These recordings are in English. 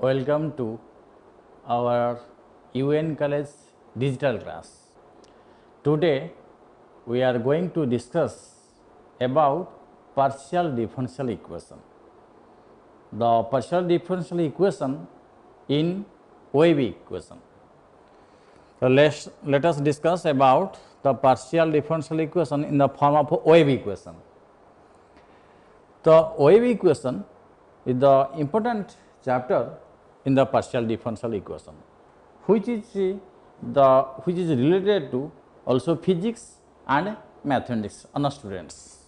Welcome to our UN College digital class. Today we are going to discuss about partial differential equation. The partial differential equation in wave equation. So let us discuss about the partial differential equation in the form of a wave equation. The wave equation is the important chapter in the partial differential equation, which is related to also physics and mathematics on students.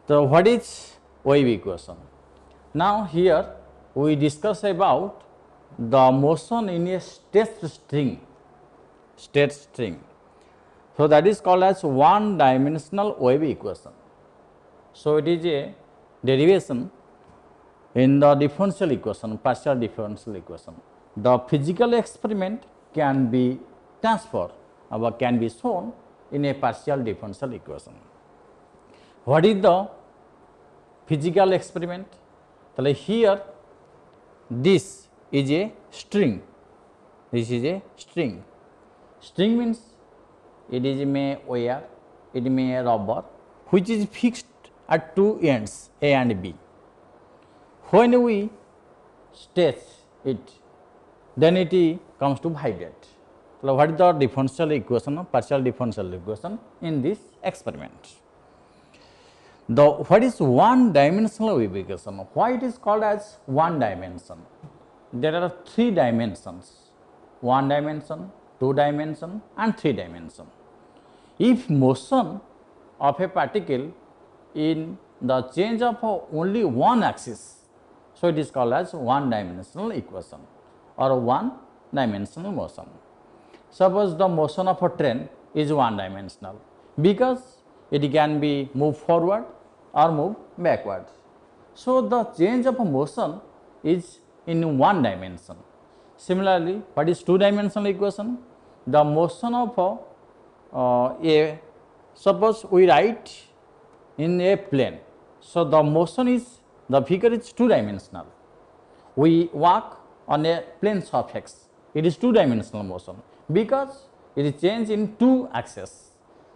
So what is wave equation? Now here we discuss about the motion in a state string. So that is called as one dimensional wave equation. So it is a derivation in the differential equation, partial differential equation. The physical experiment can be transferred or can be shown in a partial differential equation. What is the physical experiment? So here this is a string. This is a string. String means it is a wire, it may a rubber, which is fixed at two ends A and B. When we stretch it, then it comes to vibrate. So what is the differential equation, partial differential equation in this experiment? What is one dimensional wave equation? Why it is called as one dimension? There are three dimensions: one dimension, two dimension, and three dimension. If motion of a particle in the change of only one axis, so it is called as one dimensional equation or one dimensional motion. Suppose the motion of a train is one dimensional because it can be moved forward or move backward. So the change of a motion is in one dimension. Similarly, what is two dimensional equation? The motion of suppose we write in a plane. So the motion is, the figure is two dimensional. We walk on a plane surface. It is two dimensional motion because it is changed in two axes.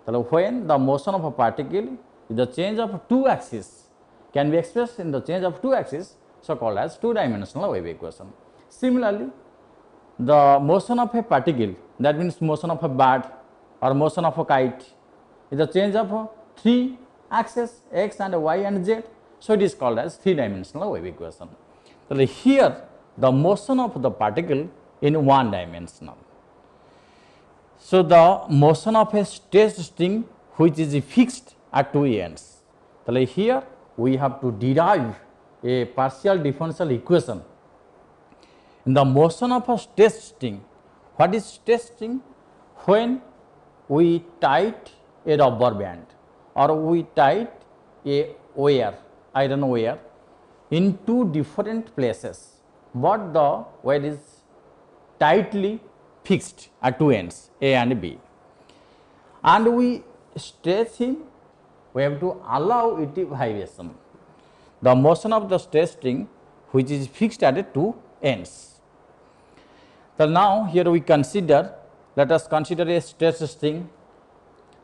So when the motion of a particle is the change of two axes can be expressed in the change of two axes, so called as two dimensional wave equation. Similarly, the motion of a particle, that means motion of a bird or motion of a kite, is the change of three axes x and y and z, so it is called as three dimensional wave equation. So here the motion of the particle in one dimensional. So the motion of a state string which is fixed at two ends. So here we have to derive a partial differential equation in the motion of a state string. What is state string? When we tight a rubber band or we tight a wire, iron wire, in two different places, but the wire is tightly fixed at two ends A and B, and we stretch him, we have to allow it vibration. The motion of the state string which is fixed at two ends. So now here we consider, let us consider a state string.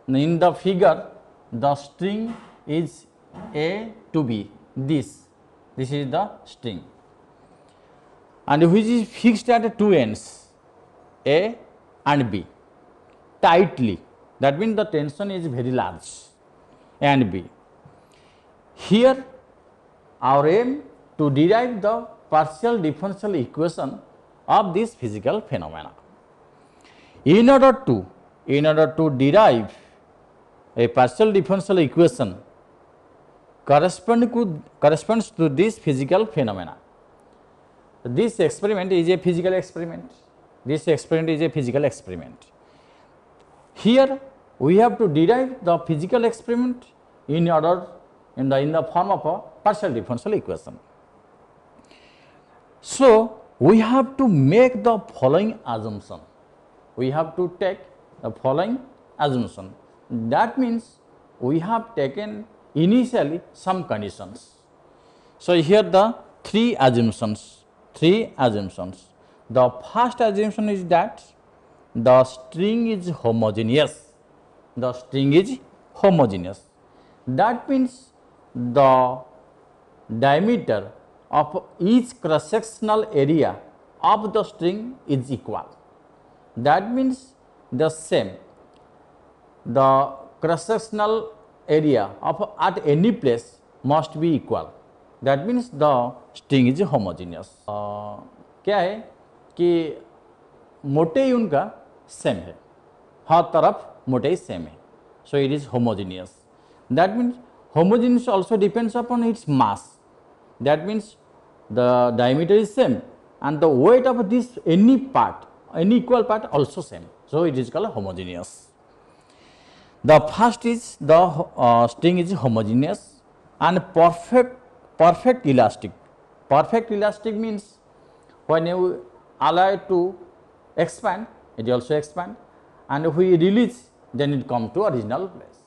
In the figure, the string is A to B. This is the string, and which is fixed at two ends A and B tightly. That means the tension is very large, A and B. Here our aim to derive the partial differential equation of this physical phenomena. In order to derive a partial differential equation corresponds to this physical phenomena. This experiment is a physical experiment. This experiment is a physical experiment. Here we have to derive the physical experiment in the form of a partial differential equation. So we have to make the following assumption. We have to take the following assumption. That means we have taken initially some conditions. So here the three assumptions. three assumptions. The first assumption is that the string is homogeneous. The string is homogeneous. That means the diameter of each cross-sectional area of the string is equal. That means the same. The cross-sectional area of at any place must be equal. That means the string is homogeneous. क्या है कि मोटे उनका same है, हर तरफ मोटे same है, so it is homogeneous. That means homogeneous also depends upon its mass. That means the diameter is same and the weight of this any part, any equal part also same, so it is called homogeneous. The first is the string is homogeneous and perfect elastic. Perfect elastic means when you allow it to expand, it also expand, and if we release, then it come to original place.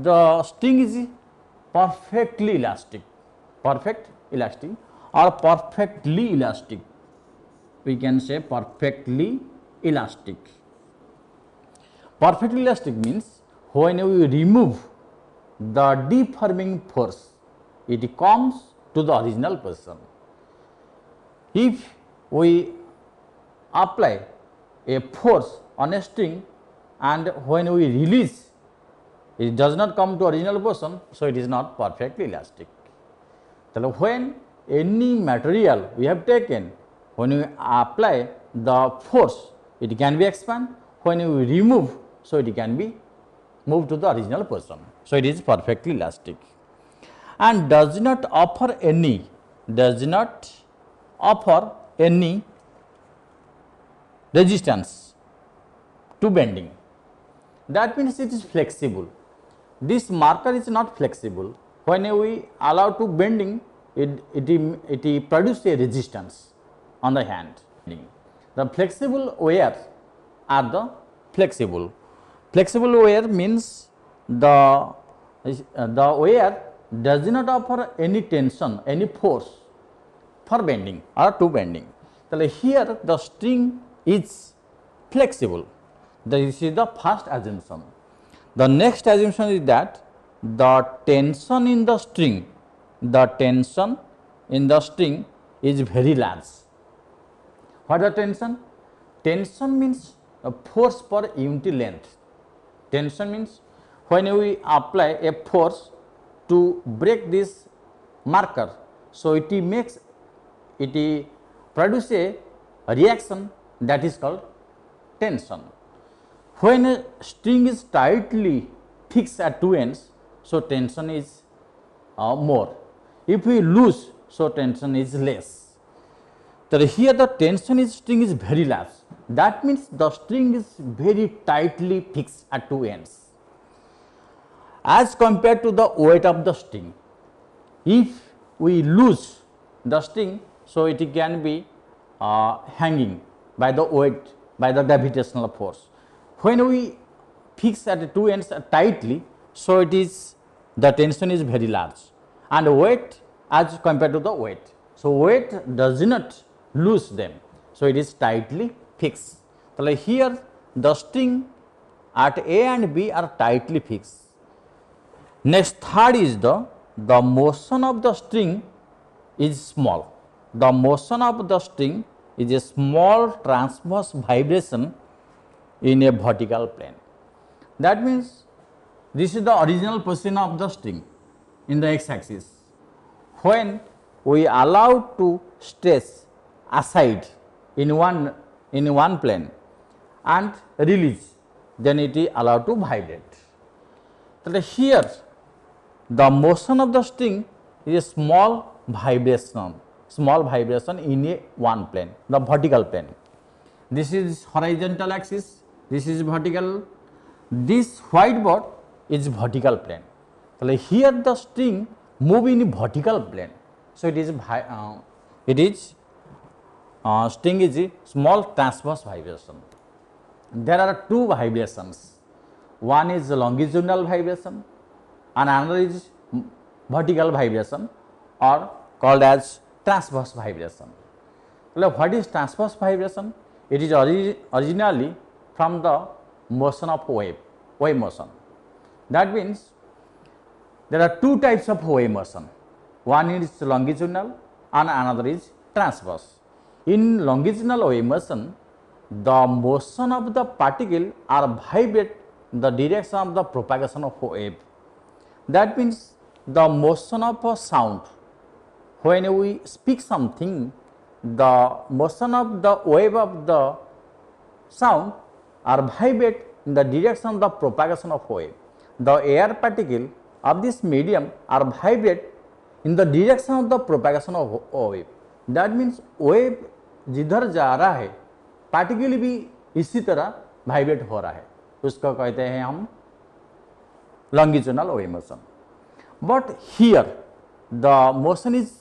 The string is perfectly elastic, perfect elastic or perfectly elastic. We can say perfectly elastic. Perfectly elastic means when we remove the deforming force, it comes to the original position. If we apply a force on a string and when we release, it does not come to original position, so it is not perfectly elastic. So when any material we have taken, when we apply the force, it can be expand. When we remove, so it can be moved to the original position. So it is perfectly elastic and does not offer any resistance to bending. That means it is flexible. This marker is not flexible. When we allow to bending, it produces a resistance on the hand. The flexible wires are the flexible. Flexible wire means the wire does not offer any tension, any force for bending or to bending. So here the string is flexible. This is the first assumption. The next assumption is that the tension in the string is very large. What is the tension? Tension means a force per unit length. Tension means when we apply a force to break this marker, so it produces a reaction that is called tension. When a string is tightly fixed at two ends, so tension is more. If we loose, so tension is less. So here the tension in string is very large. That means the string is very tightly fixed at two ends. As compared to the weight of the string, if we lose the string, so it can be hanging by the weight, by the gravitational force. When we fix at two ends tightly, so the tension is very large and weight as compared to the weight. So weight does not lose them, so it is tightly fixed. So here the string at A and B are tightly fixed. Next, third is the motion of the string is small. The motion of the string is a small transverse vibration in a vertical plane. That means this is the original position of the string in the x-axis. When we allow to stretch aside in one plane and release, then it is allowed to vibrate. So here the motion of the string is a small vibration in a one plane, the vertical plane. This is horizontal axis, this is vertical, this whiteboard is vertical plane. So here the string move in vertical plane, so string is a small transverse vibration. There are two vibrations. One is longitudinal vibration and another is vertical vibration or called as transverse vibration. What is transverse vibration? It is originally from the motion of wave motion. That means there are two types of wave motion. One is longitudinal and another is transverse. In longitudinal wave motion, the motion of the particle are vibrate in the direction of the propagation of wave. That means the motion of a sound. When we speak something, the motion of the wave of the sound are vibrate in the direction of the propagation of wave. The air particle of this medium are vibrate in the direction of the propagation of wave. That means wave जिधर जा रहा है particle भी इसी तरह vibrate हो रहा है, उसको कहते हैं हम longitudinal wave motion. But here the motion is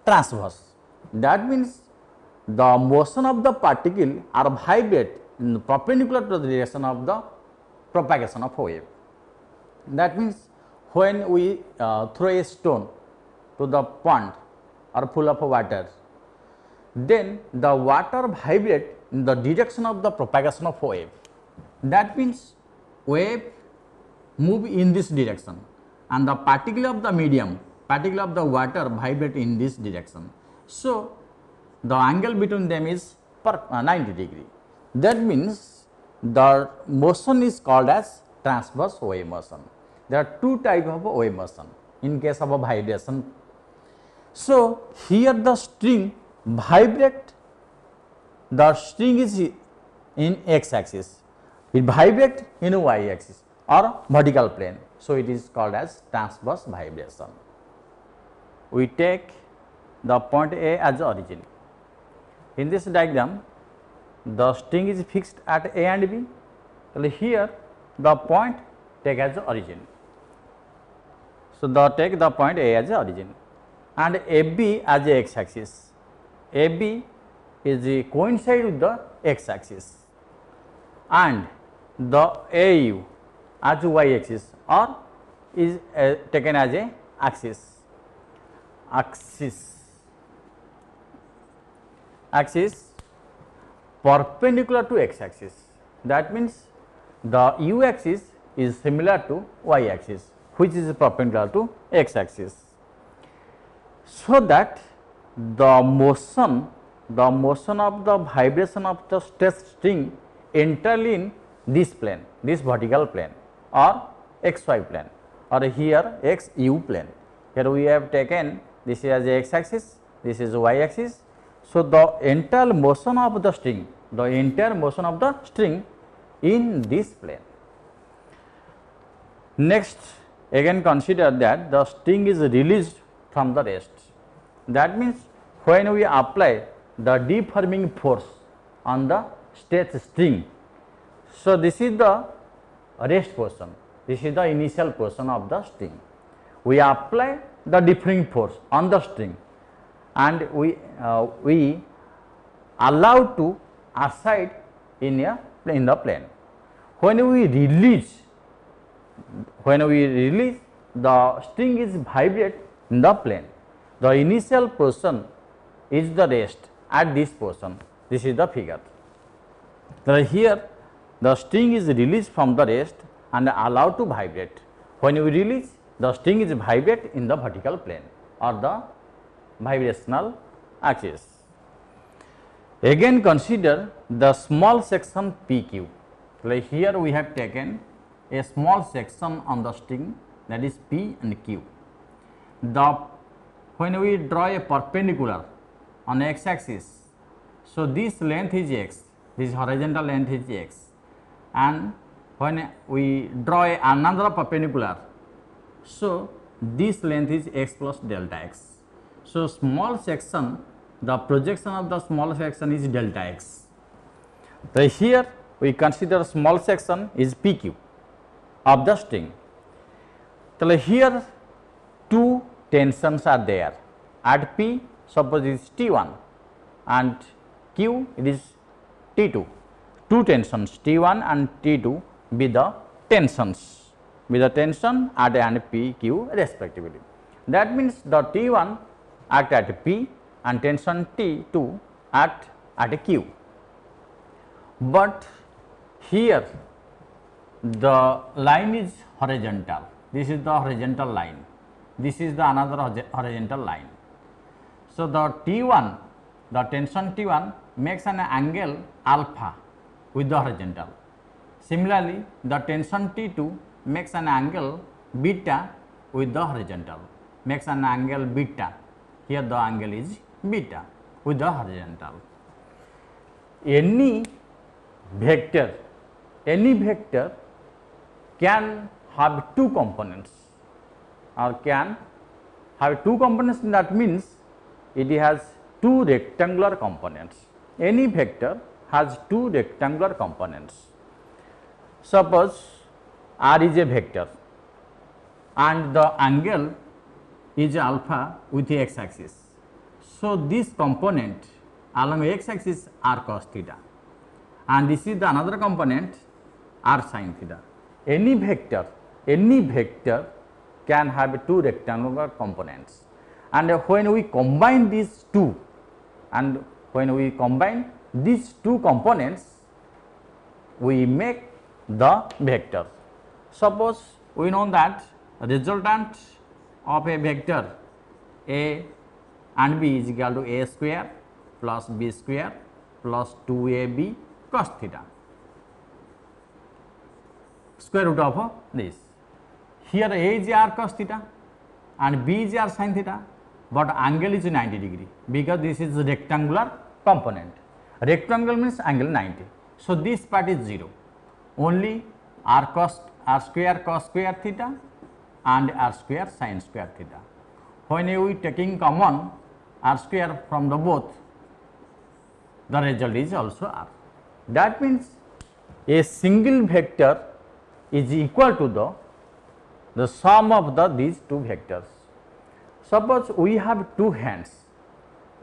transverse. That means the motion of the particle are vibrate in perpendicular to the direction of the propagation of wave. That means when we throw a stone to the pond or full of water, then the water vibrate in the direction of the propagation of wave. That means wave move in this direction and the particle of the medium, particle of the water vibrate in this direction. So the angle between them is 90 degree. That means the motion is called as transverse wave motion. There are two types of wave motion in case of a vibration. So here the string vibrate, the string is in x axis, it vibrate in y axis or vertical plane. So it is called as transverse vibration. We take the point A as the origin. In this diagram, the string is fixed at A and B. So here the point take as the origin. So take the point A as the origin and AB as the x axis. AB is coincide with the x axis and the AU as y axis or is taken as a axis perpendicular to x axis. That means the u axis is similar to y axis, which is perpendicular to x axis. So that the motion of the vibration of the stress string entirely in this plane, this vertical plane or xy plane, or here xu plane. Here we have taken this as x axis, this is y axis. So the entire motion of the string, in this plane. Next, again consider that the string is released from the rest. That means when we apply the deforming force on the stress string, so this is the rest portion, this is the initial portion of the string. We apply the deforming force on the string and we allow to aside in the plane. When we release, the string is vibrate in the plane. The initial portion is the rest at this portion. This is the figure. So here the string is released from the rest and allowed to vibrate. When we release, the string is vibrate in the vertical plane or the vibrational axis. Again consider the small section PQ. Like here we have taken a small section on the string, that is P and Q. When we draw a perpendicular on x axis, so this length is x, this horizontal length is x, and when we draw another perpendicular, so this length is x plus delta x. So small section, the projection of the small section is delta x. So here we consider small section is PQ of the string. So here two tensions are there. At P, suppose it is T1 and Q it is T2. Two tensions T1 and T2 be the tensions, at A and PQ respectively. That means the T1 act at P and tension T2 act at Q. But here the line is horizontal. This is the horizontal line. This is the another horizontal line. So the T1, the tension T1 makes an angle alpha with the horizontal. Similarly, the tension T2 makes an angle beta with the horizontal, makes an angle beta. Here the angle is beta with the horizontal. Any vector can have two components, or can have two components. That means it has two rectangular components. Any vector has two rectangular components. Suppose R is a vector and the angle is alpha with the x axis. So this component along x axis r cos theta, and this is the another component r sin theta. Any vector can have two rectangular components, and when we combine these two, components, we make the vector. Suppose we know that resultant of a vector a and b is equal to a square plus b square plus 2ab cos theta, square root of this. Here a is r cos theta and b is r sin theta, but angle is 90 degree because this is a rectangular component. Rectangle means angle 90. So this part is 0. Only r square cos square theta and r square sin square theta. When we taking common r square from the both, the result is also r. That means a single vector is equal to the sum of these two vectors. Suppose we have two hands.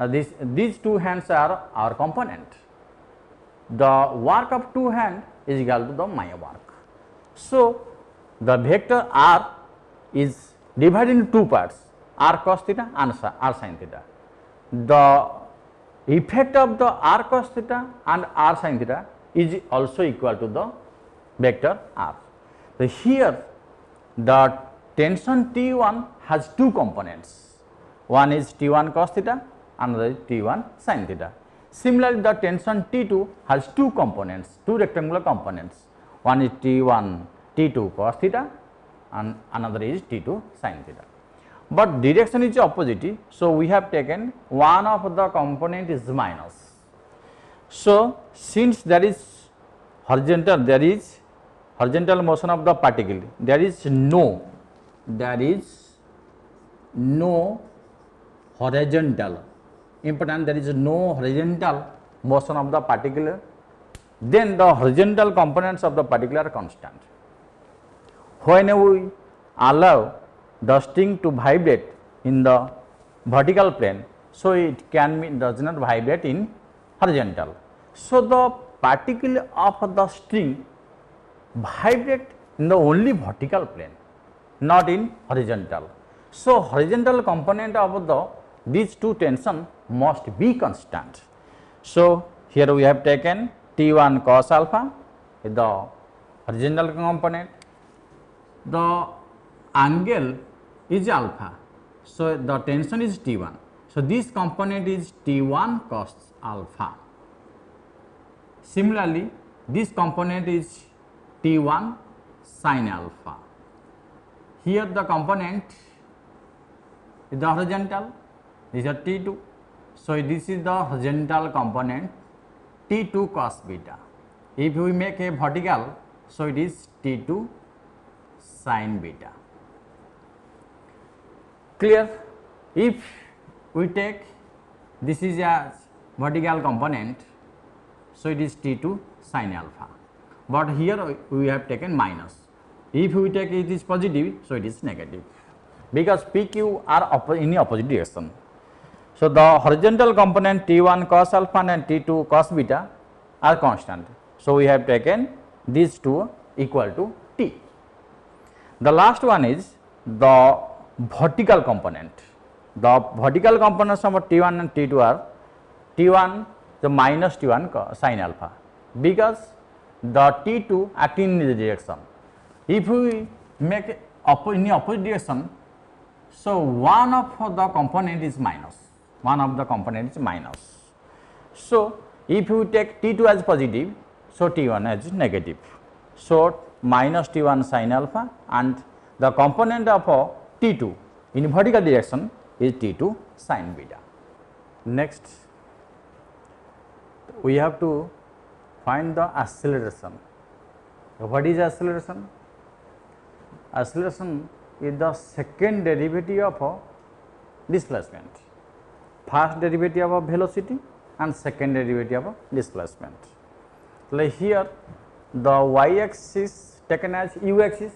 These two hands are our component. The work of two hands is equal to my work. So the vector r is divided into two parts, r cos theta and r sin theta. The effect of the r cos theta and r sin theta is also equal to the vector r. So here the tension T1 has two components. One is T1 cos theta, another is T1 sin theta. Similarly, the tension T2 has two components, two rectangular components. One is T2 cos theta and another is T2 sin theta. But direction is opposite, so we have taken one of the component is minus. So since there is horizontal motion of the particle, there is no horizontal, important, there is no horizontal motion of the particle, then the horizontal components of the particle are constant. When we allow the string to vibrate in the vertical plane, so it does not vibrate in horizontal. So the particle of the string vibrate in the only vertical plane, not in horizontal. So horizontal component of these two tension must be constant. So here we have taken T1 cos alpha, the horizontal component. The angle is alpha, so the tension is T1. So this component is T1 cos alpha. Similarly, this component is T1 sin alpha. Here the component is the horizontal, these are T2. So this is the horizontal component T2 cos beta. If we make a vertical, so it is T2 sin beta. Clear? If we take this is a vertical component, so it is T2 sin alpha, but here we have taken minus. If we take it is positive, so it is negative, because PQ are in opposite direction. So the horizontal component T1 cos alpha and T2 cos beta are constant. So we have taken these two equal to T. The last one is the vertical component. The vertical components of T1 and T2 are T1 the minus T1 sin alpha, because the T2 acting in the direction. If we make in the opposite direction, so one of the component is minus, one of the component is minus. So if you take T2 as positive, so T1 as negative. So minus T1 sin alpha, and the component of T2 in vertical direction is T2 sin beta. Next, we have to find the acceleration. What is acceleration? Acceleration is the second derivative of displacement. First derivative of velocity and second derivative of displacement. Like here, the y-axis taken as u-axis,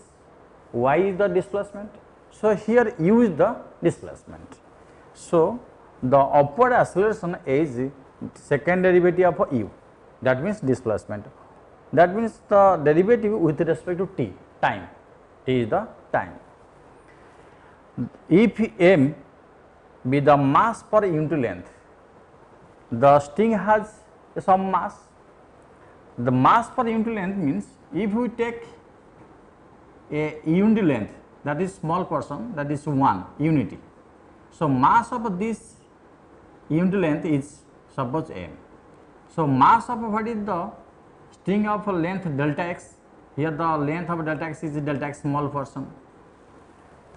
y is the displacement. So here u is the displacement. So the upward acceleration is second derivative of u, that means displacement. That means the derivative with respect to t, time. T is the time. If m be the mass per unit length, the string has some mass. The mass per unit length means if we take a unit length, that is small portion, that is 1 unity. So mass of this unit length is suppose m. So mass of what is the string of length delta x. Here the length of delta x is delta x small portion.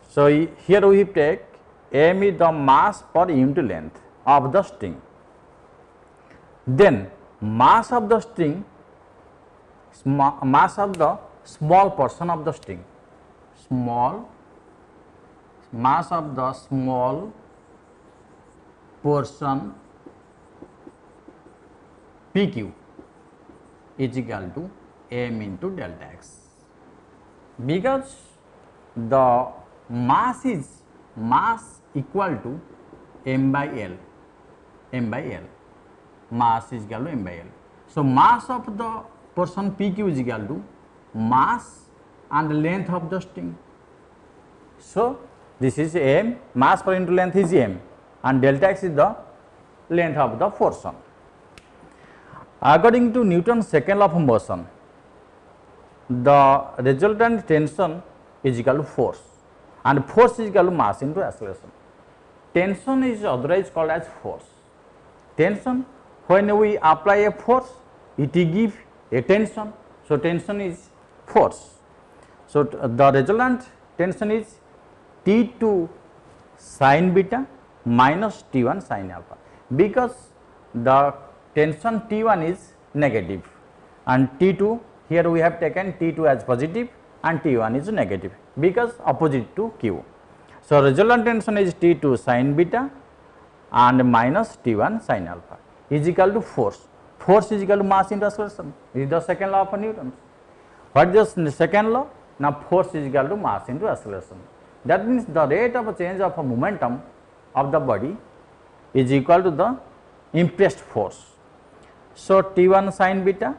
So here we take m is the mass per unit length of the string. Then mass of the string, mass of the small portion of the string, mass of the small portion PQ is equal to m into delta x, because the mass is equal to m by L, mass is equal to m by L. So mass of the portion PQ is equal to mass and length of the string. So this is m, mass per unit length is m, and delta x is the length of the portion. According to Newton's second law of motion, the resultant tension is equal to force, and force is equal to mass into acceleration. Tension is otherwise called as force. Tension, when we apply a force, it gives a tension. So tension is force. So the resultant tension is T2 sin beta minus T1 sin alpha, because the tension T1 is negative and T2, here we have taken T2 as positive and T1 is negative, because opposite to Q. So resultant tension is T2 sin beta and minus T1 sin alpha is equal to force. Force is equal to mass into acceleration. This is the second law of Newton. What is the second law? Now force is equal to mass into acceleration. That means the rate of change of momentum of the body is equal to the impressed force. So T1 sin beta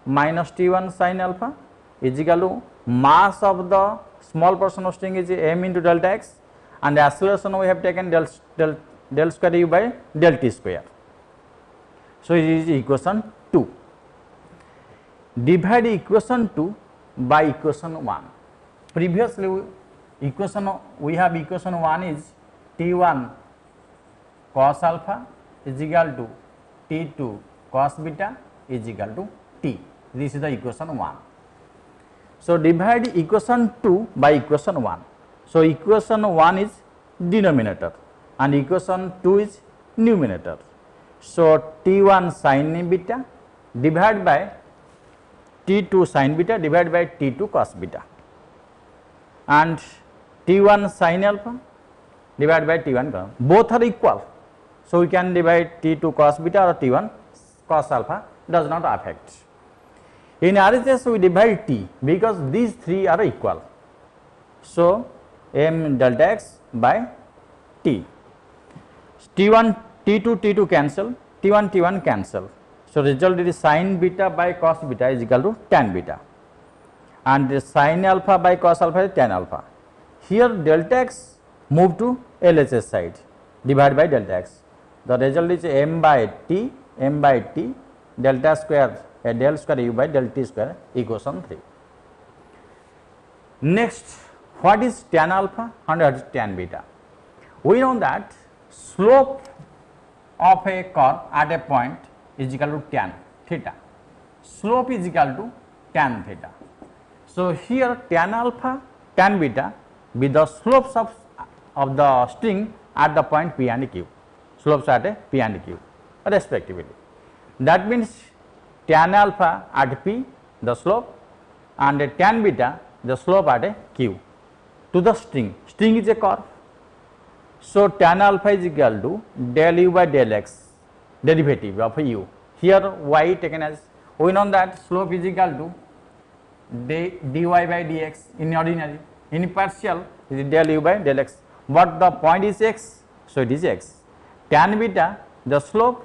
minus T1 sin alpha is equal to mass of the small portion of string is m into delta x, and the acceleration we have taken del square u by del t square. So it is equation 2. Divide equation 2 by equation 1. Previously equation we have equation 1 is T1 cos alpha is equal to T2 cos beta is equal to T. This is the equation 1. So divide equation 2 by equation 1. So equation 1 is denominator and equation 2 is numerator. So T1 sin beta divided by T2 sin beta divided by T2 cos beta, and T1 sin alpha divided by T1 cos. Both are equal. So we can divide T2 cos beta or T1 cos alpha, does not affect. In RHS we divide T because these three are equal. So m delta x by T. T1 T2 T2 cancel, T1 T1 cancel. So result is sin beta by cos beta is equal to tan beta, and sin alpha by cos alpha is tan alpha. Here delta x move to LHS side, divided by delta x. The result is m by t delta square del square u by del t square, equation 3. Next, what is tan alpha and what is tan beta? We know that slope of a curve at a point is equal to tan theta. Slope is equal to tan theta. So, here tan alpha, tan beta be the slopes of the string at the point P and Q, slopes at a P and Q respectively. That means tan alpha at P the slope and tan beta the slope at a Q to the string. String is a curve. So, tan alpha is equal to del u by del x derivative of u. Here y taken as, we know that slope is equal to dy by dx in ordinary, in partial is del u by del x, but the point is x, so it is x. Tan beta the slope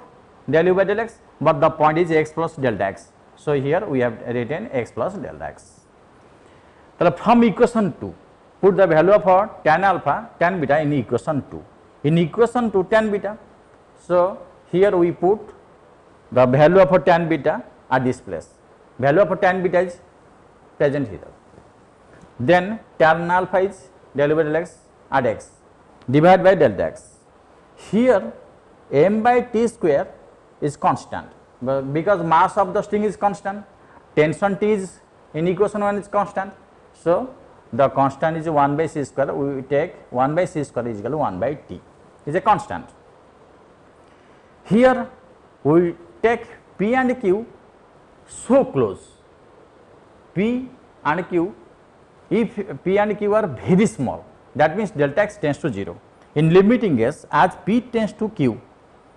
del u by del x, but the point is x plus delta x. So, here we have written x plus delta x. From equation 2, put the value of our tan alpha, tan beta in equation 2. In equation 2 tan beta, so here we put the value of our tan beta at this place. Value of our tan beta is present here. Then tan alpha is del u by del x at x divided by delta x. Here m by t square is constant, because mass of the string is constant, tension T is in equation 1 is constant. So, the constant is 1 by c square, we take 1 by c square is equal to 1 by t is a constant. Here we take P and Q so close, P and Q, if P and Q are very small, that means delta x tends to 0. In limiting case, as P tends to Q,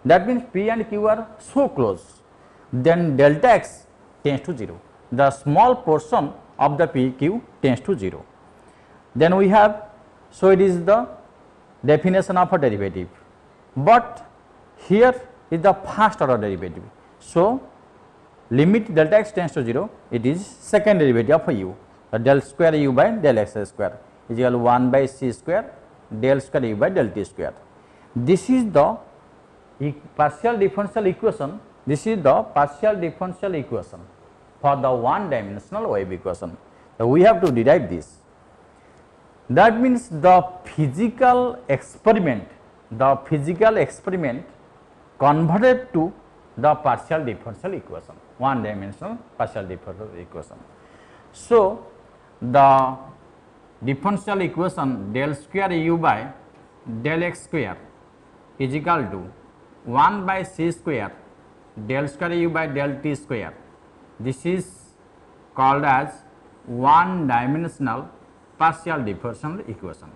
that means P and Q are so close, then delta x tends to 0. The small portion of the P Q tends to 0. Then we have, so it is the definition of a derivative, but here is the first order derivative. So, limit delta x tends to 0, it is second derivative of u, del square u by del x square is equal to 1 by c square del square u by del t square. This is the partial differential equation, this is the partial differential equation for the one dimensional wave equation. So, we have to derive this. That means the physical experiment converted to the partial differential equation, one dimensional partial differential equation. So, the differential equation del square u by del x square is equal to 1 by c square del square u by del t square. This is called as one dimensional partial differential equation,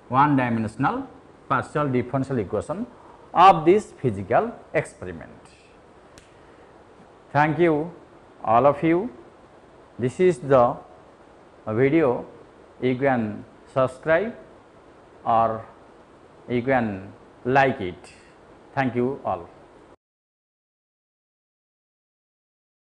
one dimensional partial differential equation of this physical experiment. Thank you all of you. This is the video, you can subscribe or you can like it. Thank you all.